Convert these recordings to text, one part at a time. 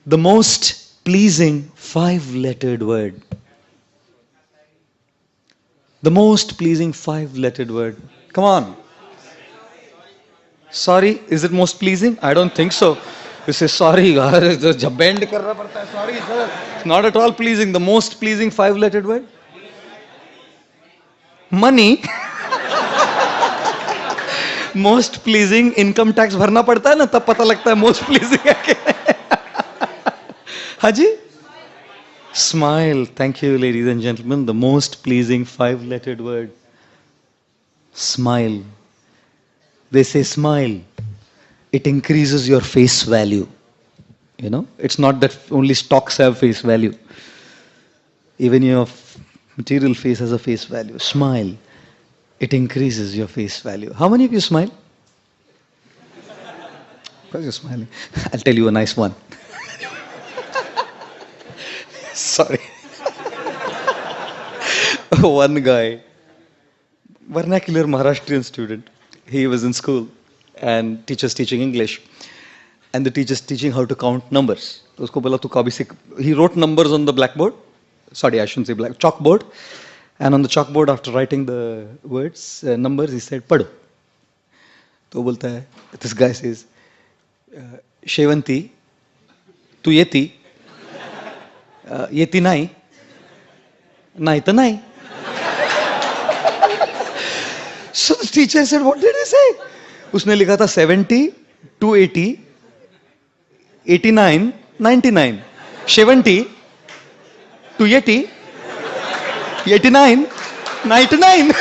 The most pleasing five-lettered word. The most pleasing five-lettered word. Come on. Sorry, is it most pleasing? I don't think so. You say sorry, jab bend karna padta hai. Sorry, sir. It's not at all pleasing. The most pleasing five-lettered word. Money. Most pleasing income tax भरना पड़ता है ना, तब पता लगता है most pleasing है कि हाँ जी. Smile. Thank you, ladies and gentlemen. The most pleasing five-lettered word. Smile. They say smile. It increases your face value. You know, it's not that only stocks have face value. Even your material face has a face value. Smile. It increases your face value. How many of you smile? Because you're smiling. I'll tell you a nice one. Sorry. One guy, vernacular Maharashtrian student, he was in school and teacher's teaching English. And the teacher's teaching how to count numbers. तो उसको बोला तू कभी से, he wrote numbers on the blackboard. Sorry, I shouldn't say black, chalkboard. And on the chalkboard, after writing the words, numbers, he said, पढ़ो. तो बोलता है, this guy says, शेवंती, तू येती, येती नहीं, नहीं तो नहीं. So the teacher said, what did he say? उसने लिखा था 70, 280, 89, 99. 70, 280, 89, 99.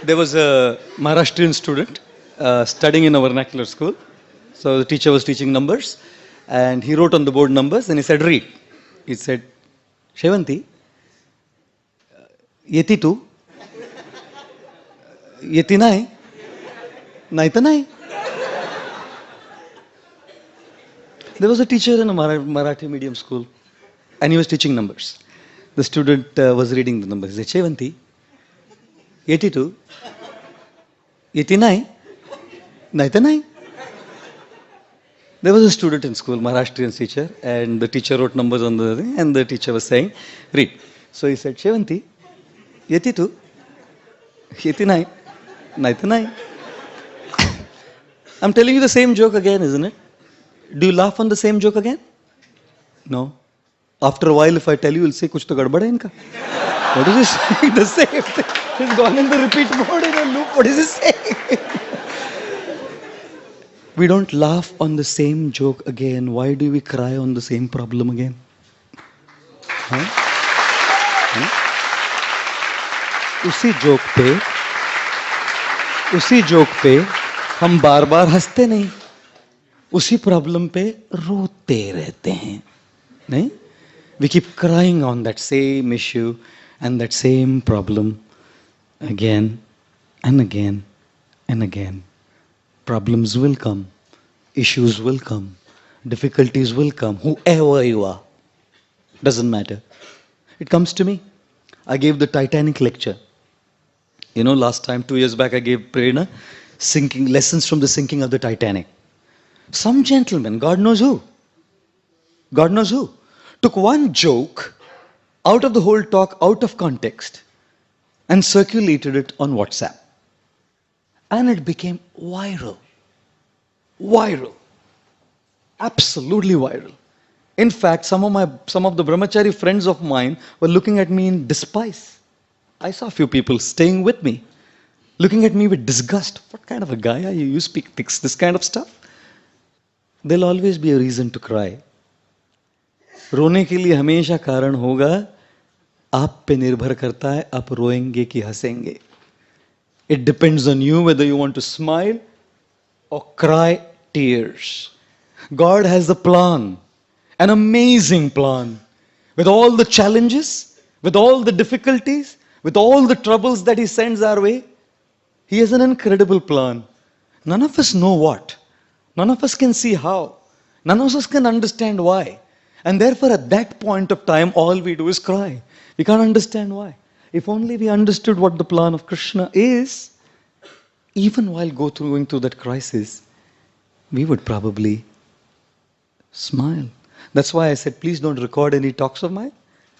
There was a Maharashtrian student studying in a vernacular school. So the teacher was teaching numbers and he wrote on the board numbers and he said, read. He said, Shevanti, 82, 89, 99. There was a teacher in a Marathi medium school and he was teaching numbers. The student was reading the numbers. He said, Shevanti, 82, 89, 99. There was a student in school, Maharashtrian teacher, and the teacher wrote numbers on the thing, and the teacher was saying, read. So he said, Shevanti, 82, 89, 99. I'm telling you the same joke again, isn't it? Do you laugh on the same joke again? No. After a while, if I tell you, you'll say, kuch to gadbad hai inka. What is he saying? The same thing. He's gone in the repeat mode in a loop. What is he saying? We don't laugh on the same joke again. Why do we cry on the same problem again? Huh? उसी joke पे हम बार बार हंसते नहीं, उसी problem पे रोते रहते हैं, नहीं? We keep crying on that same issue and that same problem again and again and again. Problems will come, issues will come, difficulties will come, whoever you are. Doesn't matter. It comes to me. I gave the Titanic lecture. You know, last time, 2 years back, I gave Prerna sinking lessons from the sinking of the Titanic. Some gentleman, God knows who, took one joke out of the whole talk, out of context, and circulated it on WhatsApp. And it became viral. Viral. Absolutely viral. In fact, some of the brahmachari friends of mine were looking at me in despise. I saw a few people staying with me, looking at me with disgust. What kind of a guy are you? You speak this kind of stuff? There'll always be a reason to cry. रोने के लिए हमेशा कारण होगा, आप पे निर्भर करता है, आप रोएंगे कि हंसेंगे. It depends on you whether you want to smile or cry tears. God has a plan, an amazing plan. With all the challenges, with all the difficulties, with all the troubles that He sends our way, He has an incredible plan. None of us know what. None of us can see how. None of us can understand why. And therefore at that point of time, all we do is cry. We can't understand why. If only we understood what the plan of Krishna is, even while going through that crisis, we would probably smile. That's why I said, please don't record any talks of mine.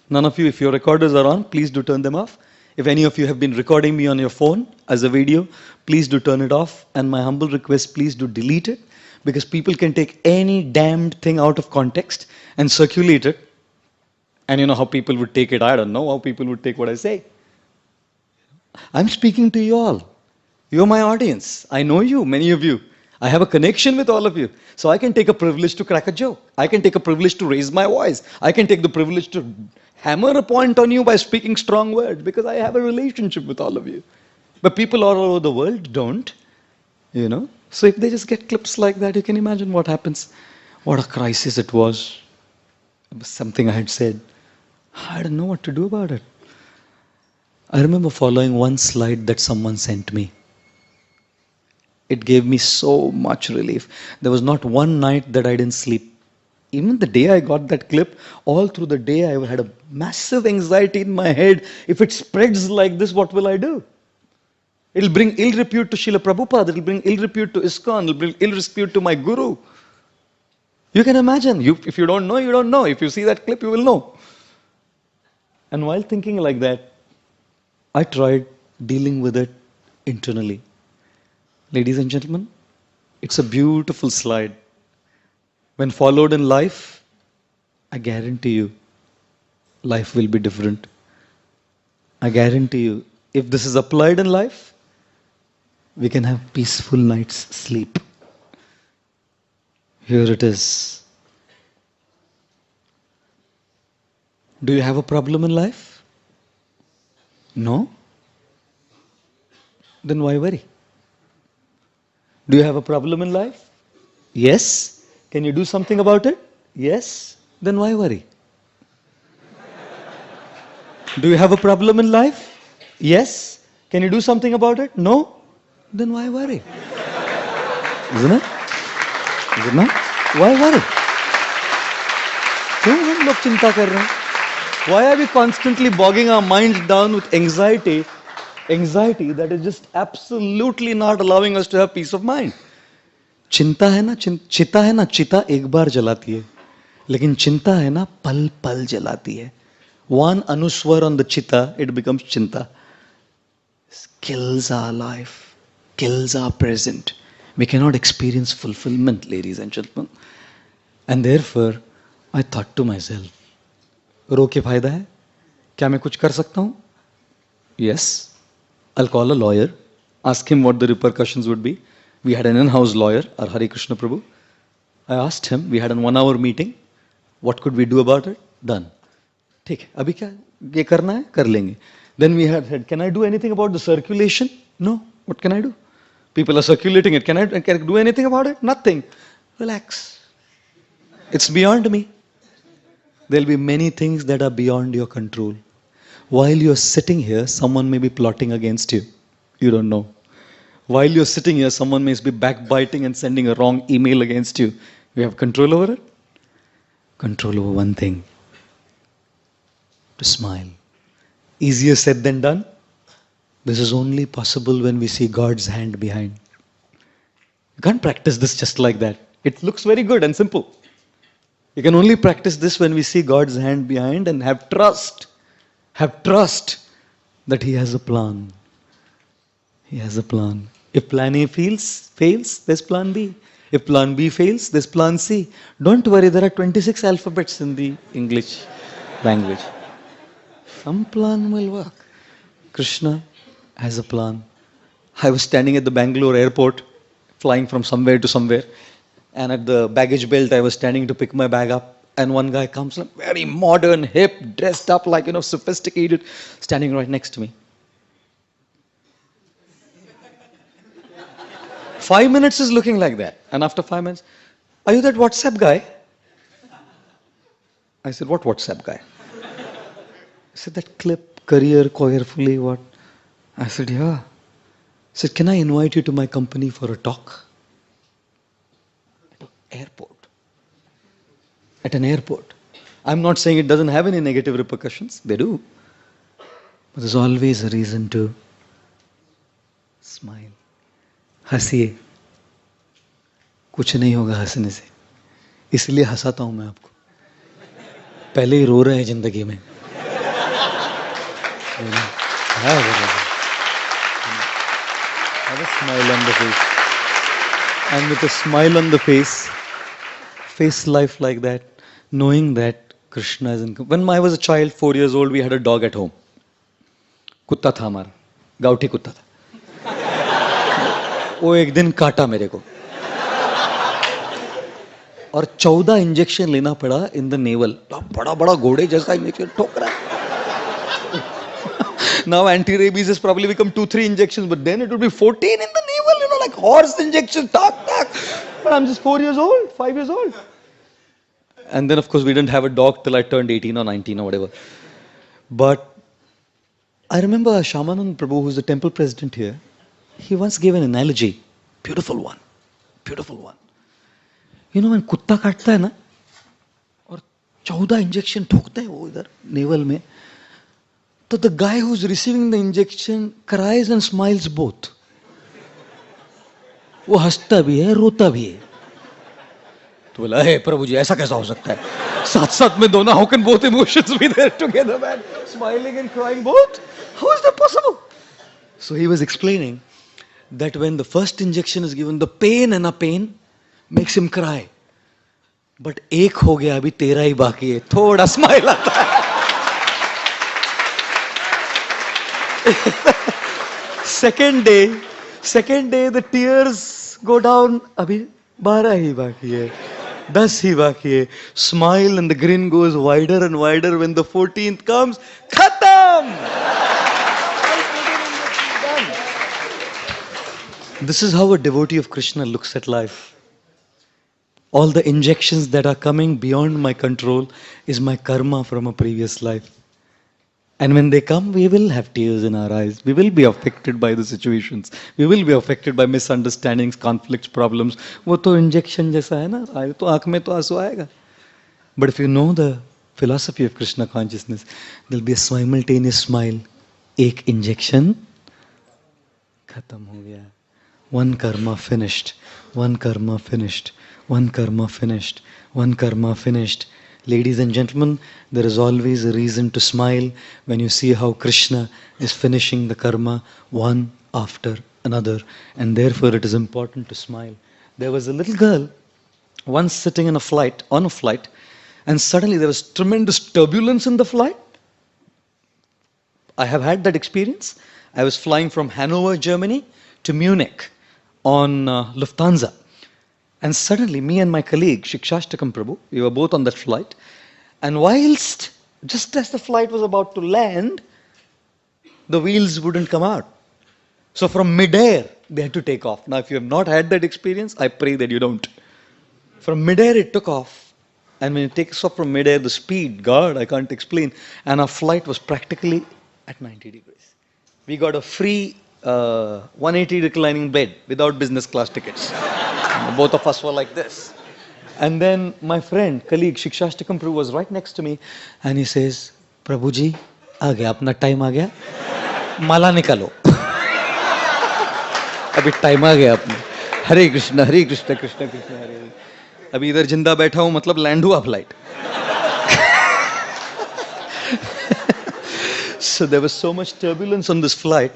None of you, if your recorders are on, please do turn them off. If any of you have been recording me on your phone as a video, please do turn it off. And my humble request, please do delete it. Because people can take any damned thing out of context and circulate it. And you know how people would take it. I don't know how people would take what I say. I'm speaking to you all. You're my audience. I know you, many of you. I have a connection with all of you. So I can take a privilege to crack a joke. I can take a privilege to raise my voice. I can take the privilege to hammer a point on you by speaking strong words because I have a relationship with all of you. But people all over the world don't, you know. So if they just get clips like that, you can imagine what happens. What a crisis it was. It was something I had said. I didn't know what to do about it. I remember following one slide that someone sent me. It gave me so much relief. There was not one night that I didn't sleep. Even the day I got that clip, all through the day I had a massive anxiety in my head. If it spreads like this, what will I do? It'll bring ill repute to Srila Prabhupada. It'll bring ill repute to ISKCON. It'll bring ill repute to my guru. You can imagine. If you don't know, you don't know. If you see that clip, you will know. And while thinking like that, I tried dealing with it internally. Ladies and gentlemen, it's a beautiful slide. When followed in life, I guarantee you, life will be different. I guarantee you, if this is applied in life, we can have peaceful night's sleep. Here it is. Do you have a problem in life? No? Then why worry? Do you have a problem in life? Yes. Can you do something about it? Yes. Then why worry? Do you have a problem in life? Yes. Can you do something about it? No. Then why worry? Isn't it? Is it not? Why worry? क्यों हम लोग चिंता कर रहे हैं? Why are we constantly bogging our minds down with anxiety that is just absolutely not allowing us to have peace of mind? चिंता है ना, चिता एक बार जलाती है, लेकिन चिंता है ना पल पल जलाती है. One anuswar on the chitta, it becomes chinta. Kills our life, kills our present. We cannot experience fulfillment, ladies and gentlemen. And therefore, I thought to myself, रो के फायदा है? क्या मैं कुछ कर सकता हूँ? Yes. I'll call a lawyer, ask him what the repercussions would be. We had an in-house lawyer, our Hare Krishna Prabhu. I asked him, we had a 1-hour meeting. What could we do about it? Done. ठीक है, अभी क्या ये करना है? कर लेंगे. Then we had said, can I do anything about the circulation? No. What can I do? People are circulating it. Can I do anything about it? Nothing. Relax. It's beyond me. There'll be many things that are beyond your control. While you're sitting here, someone may be plotting against you. You don't know. While you're sitting here, someone may be backbiting and sending a wrong email against you. You have control over it? Control over one thing. To smile. Easier said than done. This is only possible when we see God's hand behind. You can't practice this just like that. It looks very good and simple. You can only practice this when we see God's hand behind and have trust. Have trust that He has a plan. He has a plan. If plan A fails, there's plan B. If plan B fails, there's plan C. Don't worry, there are 26 alphabets in the English language. Some plan will work. Krishna has a plan. I was standing at the Bangalore airport, flying from somewhere to somewhere. And at the baggage belt, I was standing to pick my bag up. And one guy comes, very modern, hip, dressed up like, sophisticated, standing right next to me. 5 minutes is looking like that. And after 5 minutes, are you that WhatsApp guy? I said, what WhatsApp guy? He said, that clip, career, carefully, what? I said, yeah. He said, can I invite you to my company for a talk? At an airport. At an airport. I'm not saying it doesn't have any negative repercussions. They do. But there's always a reason to smile. हंसिए, कुछ नहीं होगा हंसने से, इसलिए हंसाता हूं मैं आपको. पहले ही रो रहे हैं जिंदगी में. Have a smile on the face. And with a smile on the face life like that, knowing that Krishna is in. When I was a child, 4 years old, we had a dog at home. कुत्ता था हमारा, गाउठी कुत्ता था. वो एक दिन काटा मेरे को और 14 इंजेक्शन लेना पड़ा इन द नेवल. बड़ा बड़ा घोड़े जैसा इंजेक्शन ठोक रहा है. Now anti-rabies has probably become 2-3 injections, but then it would be 14 in the navel, like horse injections, tak. But I'm just 4 years old, 5 years old. And then of course we didn't have a dog till I turned 18 or 19 or whatever. But I remember Shamanand Prabhu, who's the temple president here, he once gave an analogy, beautiful one. You know when कुत्ता काटता है ना और 14 injection ठोकता है वो इधर naval में, तो the guy who's receiving the injection cries and smiles both. वो हंसता भी है, रोता भी है. तो बोला, हे प्रभु जी, ऐसा कैसा हो सकता है? साथ में दोनों, how can both emotions be there together, man? Smiling and crying both? How is that possible? So he was explaining that when the first injection is given, the pain makes him cry. But एक हो गया, अभी 13 ही बाकी है, थोड़ा smile आता है. Second day the tears go down, अभी 12 ही बाकी है, 10 ही बाकी है. Smile and the grin goes wider and wider when the 14th comes. Khatam! This is how a devotee of Krishna looks at life. All the injections that are coming beyond my control is my karma from a previous life. And when they come, we will have tears in our eyes. We will be affected by the situations. We will be affected by misunderstandings, conflicts, problems. वो तो injection जैसा है ना, आए तो आँख में तो आंसू आएगा. But if you know the philosophy of Krishna consciousness, there'll be a simultaneous smile. एक injection, खत्म हो गया. One karma finished. One karma finished. One karma finished. One karma finished. Ladies and gentlemen, there is always a reason to smile when you see how Krishna is finishing the karma one after another. And therefore it is important to smile. There was a little girl once sitting on a flight, and suddenly there was tremendous turbulence in the flight. I have had that experience. I was flying from Hanover, Germany to Munich on Lufthansa. And suddenly, me and my colleague, Shikshashtakam Prabhu, we were both on that flight. And just as the flight was about to land, the wheels wouldn't come out. So from midair, they had to take off. Now, if you have not had that experience, I pray that you don't. From midair, it took off. And when it takes off from midair, the speed, God, I can't explain. And our flight was practically at 90 degrees. We got a free 180 reclining bed without business class tickets. Both of us were like this. And then my friend, colleague, Shikshashtakam Prabhu was right next to me. And he says, Prabhu ji, aa gaya, apna time aa gaya. Mala nikalo. Abhi time aa gaya apna. Hare Krishna, Krishna Krishna, Hare Hare. Abhi idhar jinda baitha hu, matlab land hua flight. So there was so much turbulence on this flight.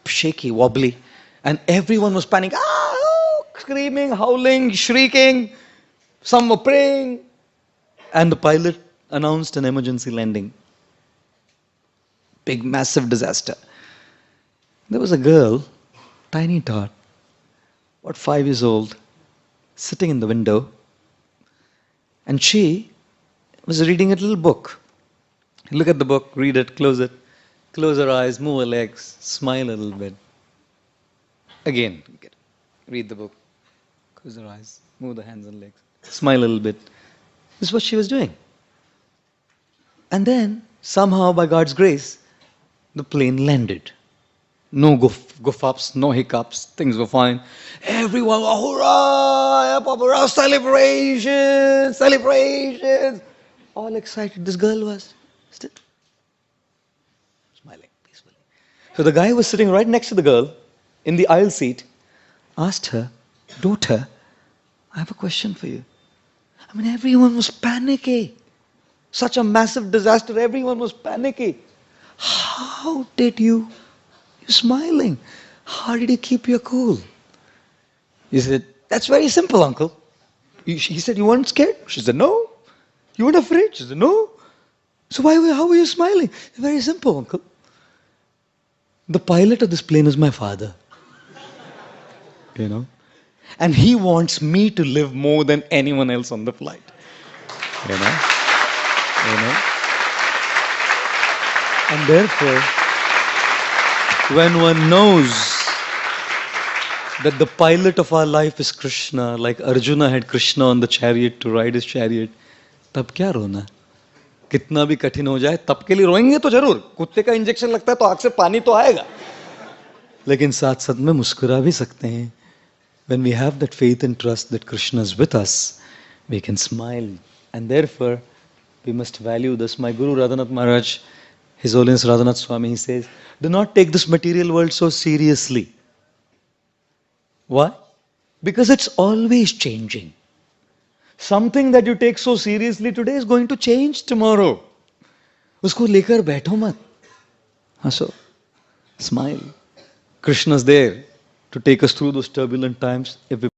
Shaky, wobbly. And everyone was panicking. Screaming, howling, shrieking. Some were praying. And the pilot announced an emergency landing. Big, massive disaster. There was a girl, tiny tot, about 5 years old, sitting in the window. And she was reading a little book. Look at the book, read it, close it. Close her eyes, move her legs, smile a little bit. Again, read the book. Close her eyes, move the hands and legs, smile a little bit. This is what she was doing. And then, somehow, by God's grace, the plane landed. No goof-ups, no hiccups, things were fine. Everyone, hurrah, hurrah, celebrations, celebrations. All excited. This girl was still. So the guy who was sitting right next to the girl in the aisle seat asked her, "Daughter, I have a question for you." I mean, everyone was panicky. Such a massive disaster, everyone was panicky. How did you? You're smiling. How did you keep your cool? He said, "That's very simple, uncle." He said, "You weren't scared?" She said, "No." "You weren't afraid?" She said, "No." "So how were you smiling?" "Very simple, uncle. The pilot of this plane is my father. You know? And he wants me to live more than anyone else on the flight. You know? You know? And therefore, when one knows that the pilot of our life is Krishna, like Arjuna had Krishna on the chariot to ride his chariot, तब क्या रोना? कितना भी कठिन हो जाए, तब के लिए रोएंगे तो जरूर. कुत्ते का इंजेक्शन लगता है तो आंख से पानी तो आएगा. लेकिन साथ साथ में मुस्कुरा भी सकते हैं. When we have that faith and trust that Krishna is with us, we can smile. And therefore, we must value this. My Guru Radhanath Maharaj, His Holiness Radhanath Swami, he says, do not take this material world so seriously. Why? Because it's always changing. Something that you take so seriously today is going to change tomorrow. उसको लेकर बैठो मत. हंसो. Smile. Krishna's there to take us through those turbulent times if we